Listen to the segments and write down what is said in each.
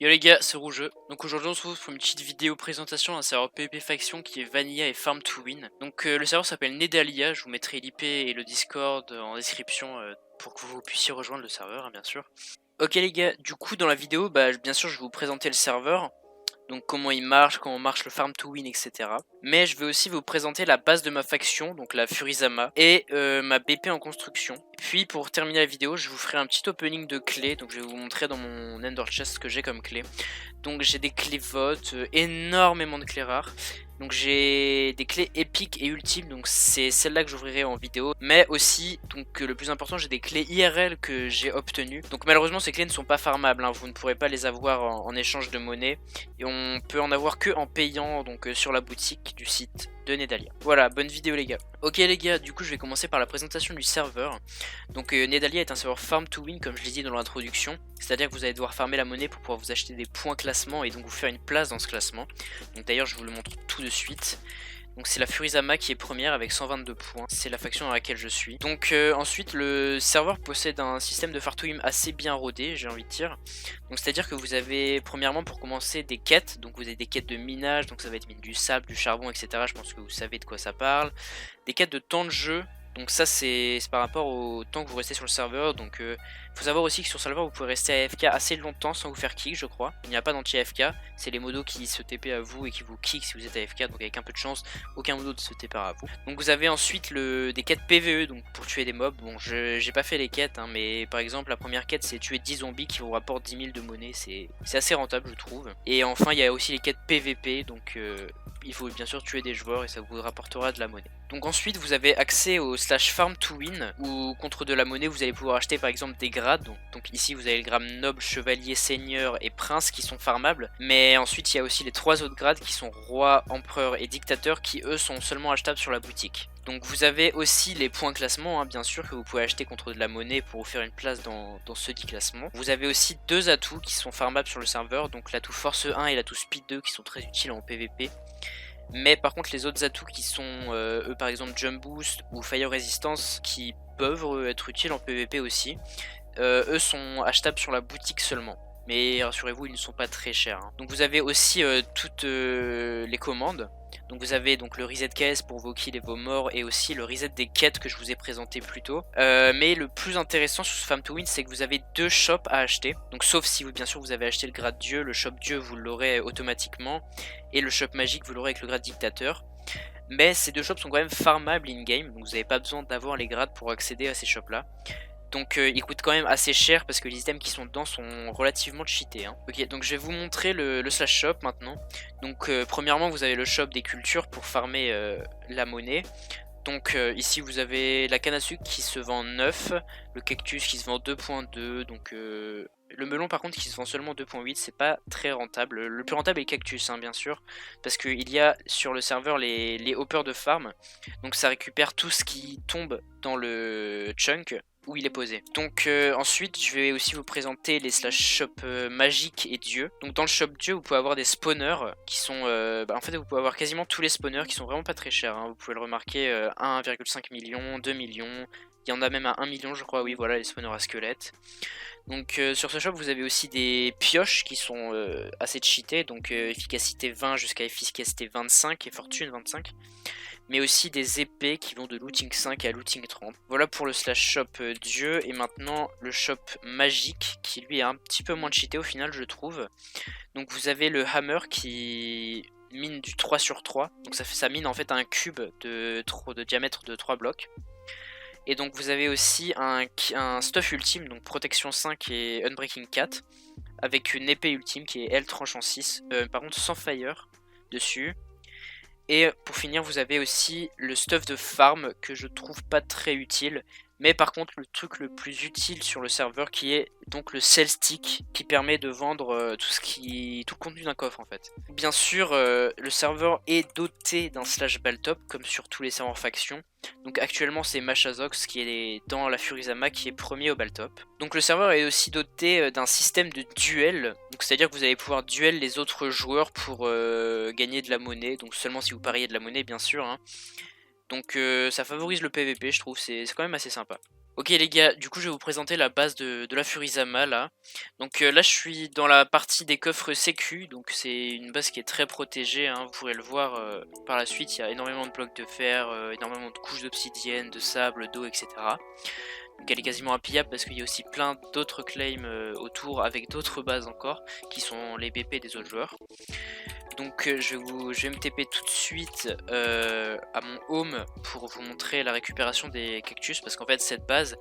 Yo les gars, c'est Rougeux. Donc aujourd'hui on se retrouve pour une petite vidéo présentation d'un serveur PvP Faction qui est Vanilla et Farm to Win. Donc le serveur s'appelle Nedalia, je vous mettrai l'IP et le Discord en description pour que vous puissiez rejoindre le serveur hein, bien sûr. Ok les gars, du coup dans la vidéo, bien sûr je vais vous présenter le serveur. Donc comment il marche, comment marche le farm to win, etc. Mais je vais aussi vous présenter la base de ma faction, donc la Furizama, et ma BP en construction. Puis pour terminer la vidéo, je vous ferai un petit opening de clés, donc je vais vous montrer dans mon Ender Chest ce que j'ai comme clé. Donc j'ai des clés votes, énormément de clés rares. Donc j'ai des clés épiques et ultimes, donc c'est celle-là que j'ouvrirai en vidéo. Mais aussi, donc le plus important, j'ai des clés IRL que j'ai obtenues. Donc malheureusement ces clés ne sont pas farmables, hein. Vous ne pourrez pas les avoir en échange de monnaie. Et on peut en avoir que en payant donc sur la boutique du site de Nedalia. Voilà, bonne vidéo les gars. Ok les gars, du coup je vais commencer par la présentation du serveur. Donc Nedalia est un serveur farm to win comme je l'ai dit dans l'introduction. C'est-à-dire que vous allez devoir farmer la monnaie pour pouvoir vous acheter des points classement et donc vous faire une place dans ce classement. Donc d'ailleurs je vous le montre tout de suite. Donc c'est la Furizama qui est première avec 122 points, c'est la faction dans laquelle je suis. Donc ensuite le serveur possède un système de fartouim assez bien rodé, j'ai envie de dire. Donc c'est à dire que vous avez premièrement pour commencer des quêtes, donc vous avez des quêtes de minage, donc ça va être mine du sable, du charbon, etc. Je pense que vous savez de quoi ça parle. Des quêtes de temps de jeu. Donc ça c'est par rapport au temps que vous restez sur le serveur. Donc faut savoir aussi que sur le serveur vous pouvez rester AFK assez longtemps sans vous faire kick je crois. Il n'y a pas d'anti-AFK, c'est les modos qui se TP à vous et qui vous kick si vous êtes AFK. Donc avec un peu de chance, aucun modo ne se TP à vous. Donc vous avez ensuite des quêtes PVE donc pour tuer des mobs. Bon j'ai pas fait les quêtes hein, mais par exemple la première quête c'est tuer 10 zombies qui vous rapportent 10 000 de monnaie. C'est assez rentable je trouve. Et enfin il y a aussi les quêtes PVP donc il faut bien sûr tuer des joueurs et ça vous rapportera de la monnaie. Donc ensuite vous avez accès au slash farm to win où contre de la monnaie vous allez pouvoir acheter par exemple des grades. Donc ici vous avez le grade noble, chevalier, seigneur et prince qui sont farmables. Mais ensuite il y a aussi les 3 autres grades qui sont roi, empereur et dictateur qui eux sont seulement achetables sur la boutique. Donc vous avez aussi les points classement hein, bien sûr que vous pouvez acheter contre de la monnaie pour vous faire une place dans ce dit classement. Vous avez aussi 2 atouts qui sont farmables sur le serveur, donc l'atout force 1 et l'atout speed 2 qui sont très utiles en PvP. Mais par contre les autres atouts qui sont eux par exemple jump boost ou fire resistance qui peuvent être utiles en PvP aussi, eux sont achetables sur la boutique seulement. Mais rassurez-vous ils ne sont pas très chers hein. Donc vous avez aussi toutes les commandes. Donc vous avez donc le reset KS pour vos kills et vos morts et aussi le reset des quêtes que je vous ai présenté plus tôt. Mais le plus intéressant sur ce farm to win c'est que vous avez 2 shops à acheter. Donc sauf si vous bien sûr vous avez acheté le grade dieu, le shop dieu vous l'aurez automatiquement et le shop magique vous l'aurez avec le grade dictateur. Mais ces 2 shops sont quand même farmables in-game, donc vous n'avez pas besoin d'avoir les grades pour accéder à ces shops là. Donc ils coûtent quand même assez cher parce que les items qui sont dedans sont relativement cheatés hein. Ok donc je vais vous montrer le slash shop maintenant. Donc premièrement vous avez le shop des cultures pour farmer la monnaie. Donc ici vous avez la canne à sucre qui se vend 9, le cactus qui se vend 2.2, donc le melon par contre qui se vend seulement 2.8, c'est pas très rentable. Le plus rentable est le cactus hein, bien sûr, parce qu'il y a sur le serveur les hoppers de farm, donc ça récupère tout ce qui tombe dans le chunk où il est posé. Donc ensuite je vais aussi vous présenter les slash shop magiques et dieux. Donc dans le shop dieu vous pouvez avoir des spawners qui sont en fait vous pouvez avoir quasiment tous les spawners qui sont vraiment pas très chers hein. Vous pouvez le remarquer 1,5 million, 2 millions, il y en a même à 1 million je crois, oui voilà les spawners à squelettes. Donc sur ce shop vous avez aussi des pioches qui sont assez cheatées, donc efficacité 20 jusqu'à efficacité 25 et fortune 25. Mais aussi des épées qui vont de looting 5 à looting 30. Voilà pour le slash shop dieu. Et maintenant le shop magique qui lui est un petit peu moins cheaté au final je trouve. Donc vous avez le hammer qui mine du 3 sur 3. Donc ça mine en fait un cube de diamètre de 3 blocs. Et donc vous avez aussi un stuff ultime, donc protection 5 et unbreaking 4. Avec une épée ultime qui est elle tranche en 6. Par contre sans fire dessus. Et pour finir vous avez aussi le stuff de farm que je trouve pas très utile. Mais par contre le truc le plus utile sur le serveur qui est donc le sell stick qui permet de vendre tout le contenu d'un coffre en fait. Bien sûr le serveur est doté d'un slash baltop comme sur tous les serveurs factions. Donc actuellement c'est Mashazox qui est dans la Furizama qui est premier au baltop. Donc le serveur est aussi doté d'un système de duel. Donc c'est à dire que vous allez pouvoir duel les autres joueurs pour gagner de la monnaie. Donc seulement si vous pariez de la monnaie bien sûr hein. Donc ça favorise le PVP je trouve, c'est quand même assez sympa. Ok les gars, du coup je vais vous présenter la base de la Furizama là. Donc là je suis dans la partie des coffres sécu, donc c'est une base qui est très protégée, hein. Vous pourrez le voir par la suite, il y a énormément de blocs de fer, énormément de couches d'obsidienne, de sable, d'eau, etc. Donc elle est quasiment impillable parce qu'il y a aussi plein d'autres claims autour avec d'autres bases encore, qui sont les BP des autres joueurs. Donc je vais me TP tout de suite à mon home pour vous montrer la récupération des cactus, parce qu'en fait cette base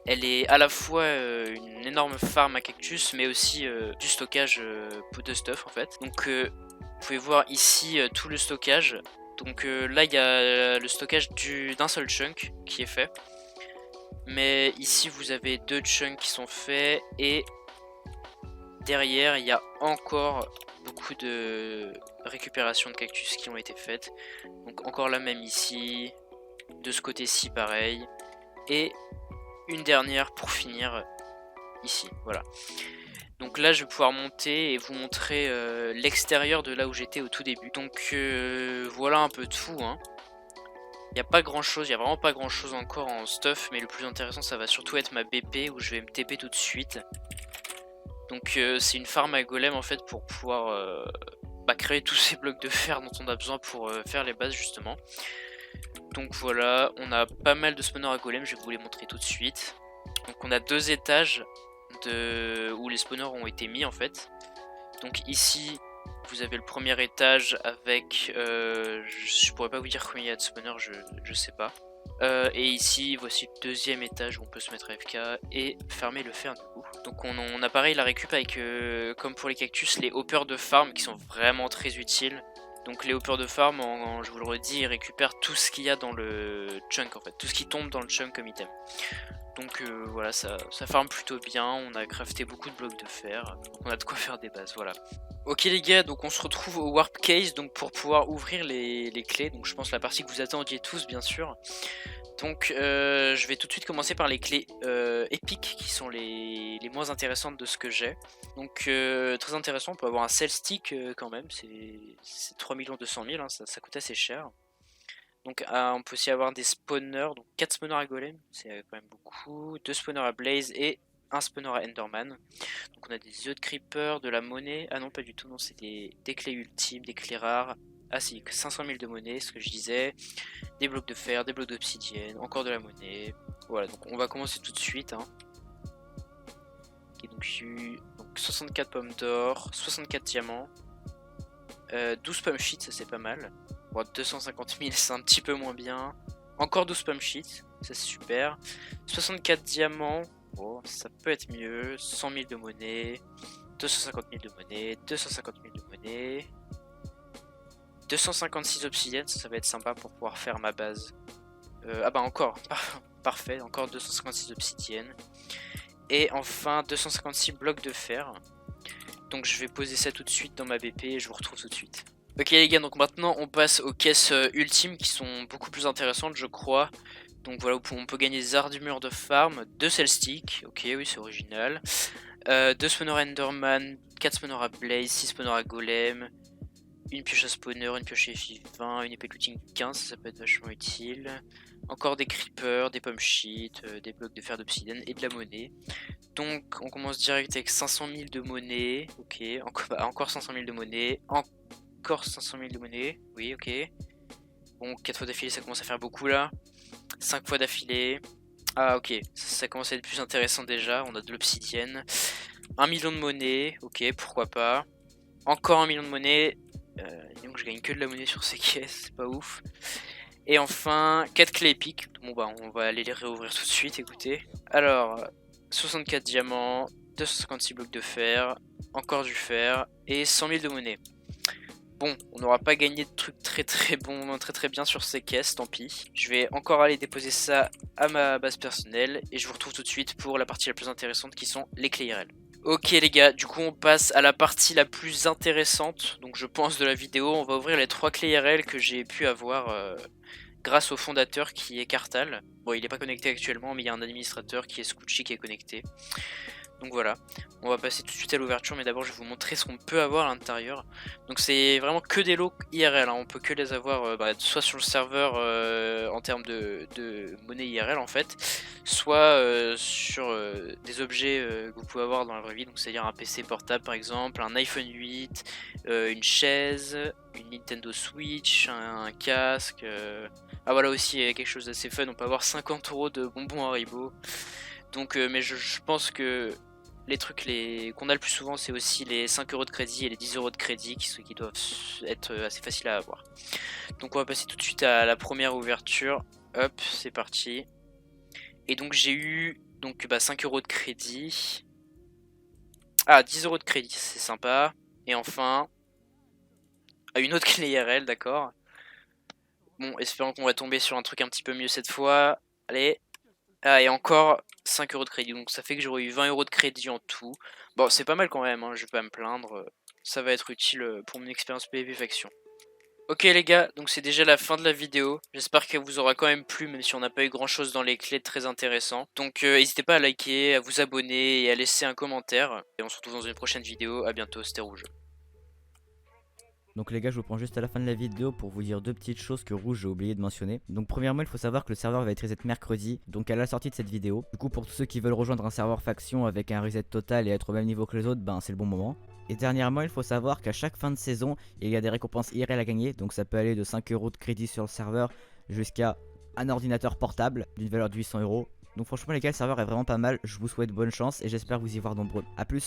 elle est à la fois une énorme farm à cactus mais aussi du stockage de stuff en fait. Donc vous pouvez voir ici tout le stockage. Donc là il y a le stockage d'un seul chunk qui est fait, mais ici vous avez 2 chunks qui sont faits et derrière il y a encore beaucoup de récupération de cactus qui ont été faites. Donc encore la même ici, de ce côté-ci pareil, et une dernière pour finir ici, voilà. Donc là je vais pouvoir monter et vous montrer l'extérieur de là où j'étais au tout début. Donc voilà un peu tout, hein. Il n'y a pas grand chose, il n'y a vraiment pas grand chose encore en stuff, mais le plus intéressant ça va surtout être ma BP où je vais me TP tout de suite. Donc c'est une farm à golem en fait pour pouvoir créer tous ces blocs de fer dont on a besoin pour faire les bases justement. Donc voilà, on a pas mal de spawners à golem, je vais vous les montrer tout de suite. Donc on a 2 étages où les spawners ont été mis en fait. Donc ici vous avez le premier étage avec, je pourrais pas vous dire combien il y a de spawners, je sais pas. Et ici voici le deuxième étage où on peut se mettre AFK et fermer le fer du coup. Donc on a pareil la récup avec, comme pour les cactus, les hoppers de farm qui sont vraiment très utiles. Donc les hoppers de farm, je vous le redis, ils récupèrent tout ce qu'il y a dans le chunk en fait, tout ce qui tombe dans le chunk comme item. Donc voilà, ça farm plutôt bien, on a crafté beaucoup de blocs de fer, donc on a de quoi faire des bases, voilà. Ok les gars, donc on se retrouve au Warp Case donc pour pouvoir ouvrir les clés, donc je pense la partie que vous attendiez tous bien sûr. Donc je vais tout de suite commencer par les clés épiques qui sont les moins intéressantes de ce que j'ai. Donc très intéressant, on peut avoir un Cell Stick quand même, c'est 3 200 000, hein, ça coûte assez cher. Donc on peut aussi avoir des spawners, donc 4 spawners à golem, c'est quand même beaucoup, 2 spawners à blaze et un spawner à enderman. Donc on a des œufs de creeper, de la monnaie, ah non pas du tout, non c'est des clés ultimes, des clés rares. Ah si, 500 000 de monnaie, ce que je disais, des blocs de fer, des blocs d'obsidienne, encore de la monnaie. Voilà, donc on va commencer tout de suite, hein. Okay, donc j'ai eu 64 pommes d'or, 64 diamants, 12 pommes sheets, ça c'est pas mal. Bon, 250 000 c'est un petit peu moins bien. Encore 12 pommes sheets, ça c'est super. 64 diamants, bon ça peut être mieux. 100 000 de monnaie, 250 000 de monnaie, 250 000 de monnaie. 256 obsidiennes, ça va être sympa pour pouvoir faire ma base. Ah bah encore, parfait, encore 256 obsidiennes. Et enfin 256 blocs de fer. Donc je vais poser ça tout de suite dans ma BP et je vous retrouve tout de suite. Ok les gars, donc maintenant on passe aux caisses ultimes qui sont beaucoup plus intéressantes je crois. Donc voilà, on peut gagner des armures de farm, 2 cell sticks, ok oui c'est original. 2 spawners enderman, 4 spawners à blaze, 6 spawners à golem. Une pioche à spawner, une pioche FI20, une épée de looting 15, ça peut être vachement utile. Encore des creepers, des pommes sheets, des blocs de fer d'obsidienne et de la monnaie. Donc on commence direct avec 500 000 de monnaie, ok, encore 500 000 de monnaie, encore 500 000 de monnaie, oui ok. Bon 4 fois d'affilée ça commence à faire beaucoup là, 5 fois d'affilée, ah ok, ça commence à être plus intéressant déjà, on a de l'obsidienne. 1 million de monnaie, ok pourquoi pas. Encore 1 million de monnaie. Donc je gagne que de la monnaie sur ces caisses, c'est pas ouf. Et enfin 4 clés épiques. Bon bah on va aller les réouvrir tout de suite, écoutez. Alors 64 diamants, 256 blocs de fer, encore du fer et 100 000 de monnaie. Bon, on n'aura pas gagné de trucs très bons, très bien sur ces caisses, tant pis. Je vais encore aller déposer ça à ma base personnelle et je vous retrouve tout de suite pour la partie la plus intéressante qui sont les clés IRL. Ok les gars, du coup on passe à la partie la plus intéressante, donc je pense de la vidéo. On va ouvrir les 3 clés IRL que j'ai pu avoir grâce au fondateur qui est Kartal. Bon il n'est pas connecté actuellement mais il y a un administrateur qui est Scoochie qui est connecté. Donc voilà, on va passer tout de suite à l'ouverture, mais d'abord je vais vous montrer ce qu'on peut avoir à l'intérieur. Donc c'est vraiment que des lots IRL, hein. On peut que les avoir soit sur le serveur en termes de monnaie IRL en fait, soit sur des objets que vous pouvez avoir dans la vraie vie, donc c'est-à-dire un PC portable par exemple, un iPhone 8, une chaise, une Nintendo Switch, un casque. Ah voilà aussi quelque chose d'assez fun, on peut avoir 50 € de bonbons Haribo. Donc mais je pense que les trucs qu'on a le plus souvent, c'est aussi les 5 € de crédit et les 10 € de crédit qui doivent être assez faciles à avoir. Donc on va passer tout de suite à la première ouverture. Hop, c'est parti. Et donc j'ai eu 5 € de crédit. Ah, 10 € de crédit, c'est sympa. Et enfin, une autre clé IRL, d'accord. Bon, espérons qu'on va tomber sur un truc un petit peu mieux cette fois. Allez. Ah, et encore 5 € de crédit, donc ça fait que j'aurais eu 20 € de crédit en tout. Bon, c'est pas mal quand même, hein, je vais pas me plaindre. Ça va être utile pour mon expérience PvP Faction. Ok les gars, donc c'est déjà la fin de la vidéo. J'espère qu'elle vous aura quand même plu, même si on n'a pas eu grand chose dans les clés de très intéressant. Donc n'hésitez pas à liker, à vous abonner et à laisser un commentaire. Et on se retrouve dans une prochaine vidéo. À bientôt, c'était Rouge. Donc les gars, je vous prends juste à la fin de la vidéo pour vous dire deux petites choses que Rouge j'ai oublié de mentionner. Donc premièrement, il faut savoir que le serveur va être reset mercredi, donc à la sortie de cette vidéo. Du coup, pour tous ceux qui veulent rejoindre un serveur faction avec un reset total et être au même niveau que les autres, ben c'est le bon moment. Et dernièrement, il faut savoir qu'à chaque fin de saison, il y a des récompenses IRL à gagner. Donc ça peut aller de 5 € de crédit sur le serveur jusqu'à un ordinateur portable d'une valeur de 800 €. Donc franchement les gars, le serveur est vraiment pas mal. Je vous souhaite bonne chance et j'espère vous y voir nombreux. A plus.